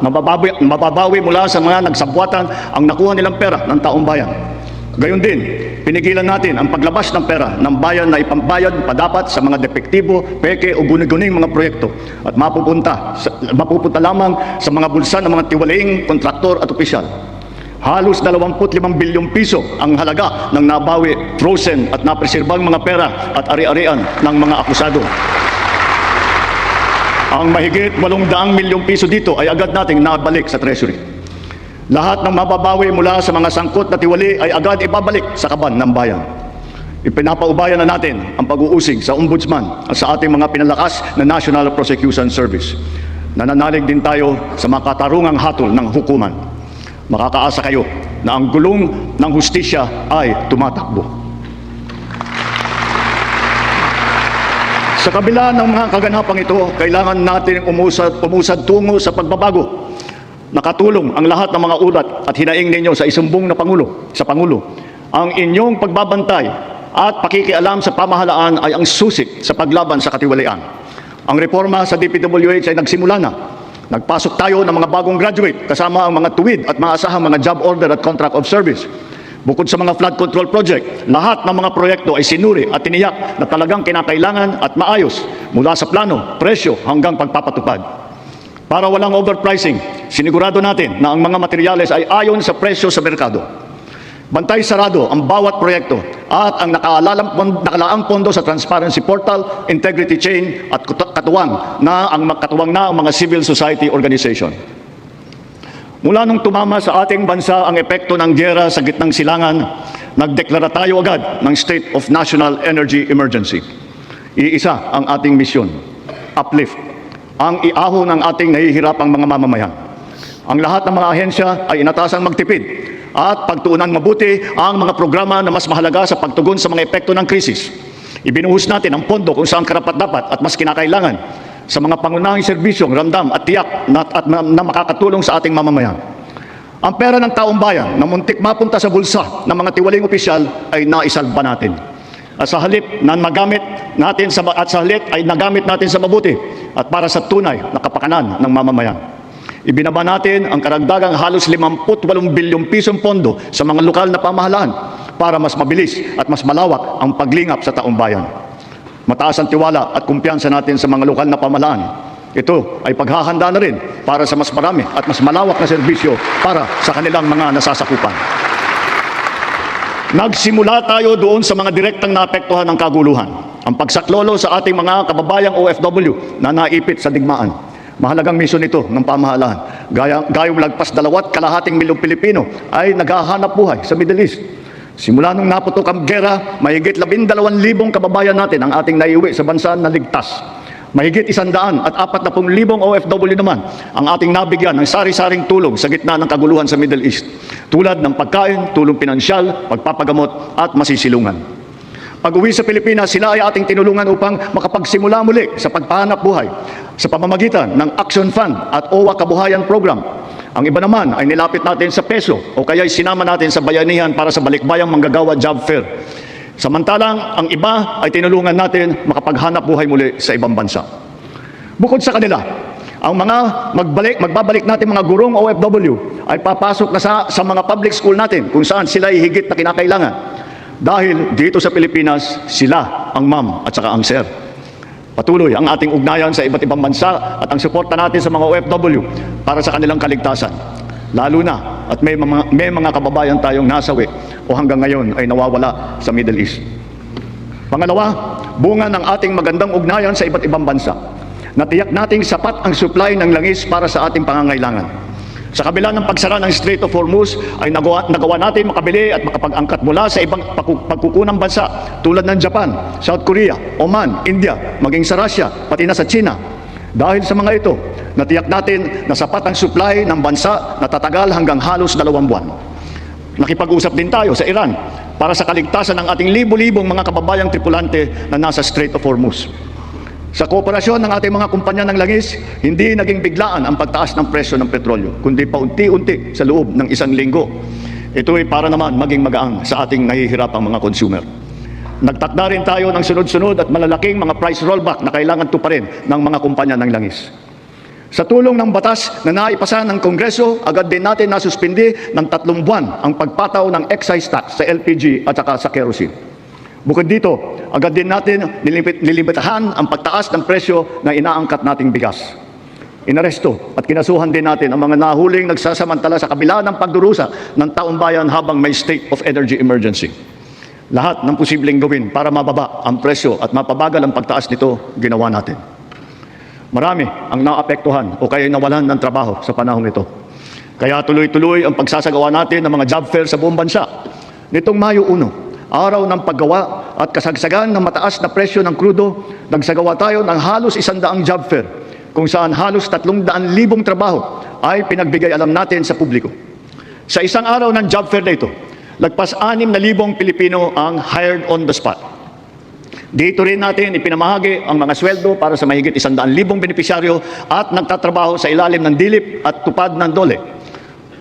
mababawi mula sa mga nagsabwatan ang nakuha nilang pera ng taong bayan. Gayon din, pinigilan natin ang paglabas ng pera ng bayan na ipambayad pa dapat sa mga depektibo, peke o guni-guning mga proyekto at mapupunta lamang sa mga bulsa ng mga tiwalaing kontraktor at opisyal. Halos 25 bilyong piso ang halaga ng nabawi, frozen at napreserbang mga pera at ari-arian ng mga akusado. Ang mahigit 800 milyong piso dito ay agad nating nabalik sa Treasury. Lahat ng mababawi mula sa mga sangkot na tiwali ay agad ibabalik sa kaban ng bayan. Ipinapaubaya na natin ang pag-uusig sa Ombudsman at sa ating mga pinalakas na National Prosecution Service. Nananalig din tayo sa makatarungang hatol ng hukuman. Makakaasa kayo na ang gulong ng hustisya ay tumatakbo. Sa kabila ng mga kaganapang ito, kailangan natin umusad tungo sa pagbabago. Nakatulong ang lahat ng mga ulat at hinaing ninyo sa isumbong na Pangulo. Ang inyong pagbabantay at pakikialam sa pamahalaan ay ang susi sa paglaban sa katiwalian. Ang reforma sa DPWH ay nagsimula na. Nagpasok tayo ng mga bagong graduate kasama ang mga tuwid at maasahang mga job order at contract of service. Bukod sa mga flood control project, lahat ng mga proyekto ay sinuri at tiniyak na talagang kinakailangan at maayos mula sa plano, presyo hanggang pagpapatupad. Para walang overpricing, sinigurado natin na ang mga materyales ay ayon sa presyo sa merkado. Bantay sarado ang bawat proyekto at ang nakalaang pondo sa Transparency Portal, Integrity Chain at katuwang na ang mga civil society organization. Mula nung tumama sa ating bansa ang epekto ng giyera sa gitnang silangan, nagdeklara tayo agad ng State of National Energy Emergency. Iisa ang ating misyon, uplift ang iahon ng ating nahihirapang mga mamamayan. Ang lahat ng mga ahensya ay inatasang magtipid at pagtuunan mabuti ang mga programa na mas mahalaga sa pagtugon sa mga epekto ng krisis. Ibinuhos natin ang pondo kung saan karapat-dapat at mas kinakailangan sa mga pangunahing serbisyong ramdam at tiyak na makakatulong sa ating mamamayan. Ang pera ng taong bayan na muntik mapunta sa bulsa ng mga tiwaling opisyal ay naisalba natin. At sa halip na nagamit natin ay nagamit natin sa mabuti at para sa tunay na kapakanan ng mamamayan. Ibinaba natin ang karagdagang halos 58 bilyong pisong pondo sa mga lokal na pamahalaan para mas mabilis at mas malawak ang paglingap sa taong bayan. Mataas ang tiwala at kumpiyansa natin sa mga lokal na pamahalaan. Ito ay paghahanda na rin para sa mas marami at mas malawak na serbisyo para sa kanilang mga nasasakupan. Nagsimula tayo doon sa mga direktang naapektuhan ng kaguluhan. Ang pagsaklolo sa ating mga kababayang OFW na naipit sa digmaan. Mahalagang misyon ito ng pamahalaan. Gayong lagpas 2.2 milyong Pilipino ay naghahanap buhay sa Middle East. Simula nung naputok ang gera, mahigit 12,000 kababayan natin ang ating naiuwi sa bansa na ligtas. Mahigit 140,000 OFW naman ang ating nabigyan ng sari-saring tulong sa gitna ng kaguluhan sa Middle East, tulad ng pagkain, tulong pinansyal, pagpapagamot at masisilungan. Pag-uwi sa Pilipinas, sila ay ating tinulungan upang makapagsimula muli sa pagpahanap buhay sa pamamagitan ng Action Fund at OWA Kabuhayan Program. Ang iba naman ay nilapit natin sa peso o kaya sinama natin sa bayanihan para sa balikbayang manggagawa job fair. Samantalang ang iba ay tinulungan natin makapaghanap buhay muli sa ibang bansa. Bukod sa kanila, ang mga magbabalik natin mga gurong OFW ay papasok na sa mga public school natin kung saan sila ay higit na kinakailangan. Dahil dito sa Pilipinas, sila ang ma'am at saka ang sir. Patuloy ang ating ugnayan sa iba't ibang bansa at ang suporta natin sa mga OFW para sa kanilang kaligtasan. Lalo na at may mga kababayan tayong nasawi o hanggang ngayon ay nawawala sa Middle East. Pangalawa, bunga ng ating magandang ugnayan sa iba't ibang bansa. Natiyak nating sapat ang supply ng langis para sa ating pangangailangan. Sa kabila ng pagsara ng Strait of Hormuz ay nagawa natin makabili at makapag-angkat mula sa ibang pagkukunang bansa tulad ng Japan, South Korea, Oman, India, maging sa Russia, pati na sa China. Dahil sa mga ito, natiyak natin na sapat ang supply ng bansa na tatagal hanggang halos 2 buwan. Nakipag-usap din tayo sa Iran para sa kaligtasan ng ating libo-libong mga kababayang tripulante na nasa Strait of Hormuz. Sa kooperasyon ng ating mga kumpanya ng langis, hindi naging biglaan ang pagtaas ng presyo ng petrolyo, kundi paunti-unti sa loob ng 1 linggo. Ito ay para naman maging magaang sa ating nahihirapang mga consumer. Nagtakda rin tayo ng sunod-sunod at malalaking mga price rollback na kailangan tuparin ng mga kumpanya ng langis. Sa tulong ng batas na naipasa ng Kongreso, agad din natin nasuspindi ng 3 buwan ang pagpataw ng excise tax sa LPG at saka sa kerosene. Bukod dito, agad din natin nilimitahan ang pagtaas ng presyo ng inaangkat nating bigas. Inaresto at kinasuhan din natin ang mga nahuling nagsasamantala sa kabila ng pagdurusa ng taong bayan habang may state of energy emergency. Lahat ng posibleng gawin para mababa ang presyo at mapabagal ang pagtaas nito, ginawa natin. Marami ang naapektuhan o kaya nawalan ng trabaho sa panahong ito. Kaya tuloy-tuloy ang pagsasagawa natin ng mga job fair sa buong bansa. Nitong Mayo 1, araw ng paggawa at kasagsagan ng mataas na presyo ng krudo, nagsagawa tayo ng halos 100 job fair, kung saan halos 300,000 trabaho ay pinagbigay alam natin sa publiko. Sa isang araw ng job fair na ito, lagpas 6,000 Pilipino ang hired on the spot. Dito rin natin ipinamahagi ang mga sweldo para sa mahigit 100,000 benepisyaryo at nagtatrabaho sa ilalim ng dilip at tupad ng DOLE.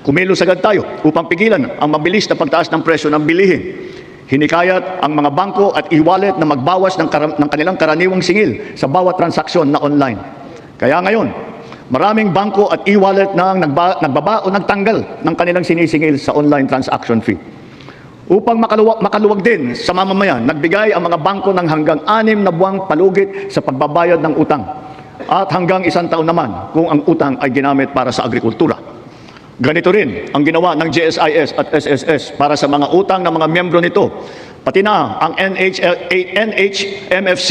Kumilos agad tayo upang pigilan ang mabilis na pagtaas ng presyo ng bilihin. Hinikayat ang mga bangko at e-wallet na magbawas ng kanilang karaniwang singil sa bawat transaksyon na online. Kaya ngayon, maraming bangko at e-wallet na nagbaba o nagtanggal ng kanilang sinisingil sa online transaction fee. Upang makaluwag din sa mamamayan, nagbigay ang mga bangko ng hanggang 6 na buwang palugit sa pagbabayad ng utang at hanggang 1 taon naman kung ang utang ay ginamit para sa agrikultura. Ganito rin ang ginawa ng GSIS at SSS para sa mga utang ng mga miyembro nito, pati na ang NHMFC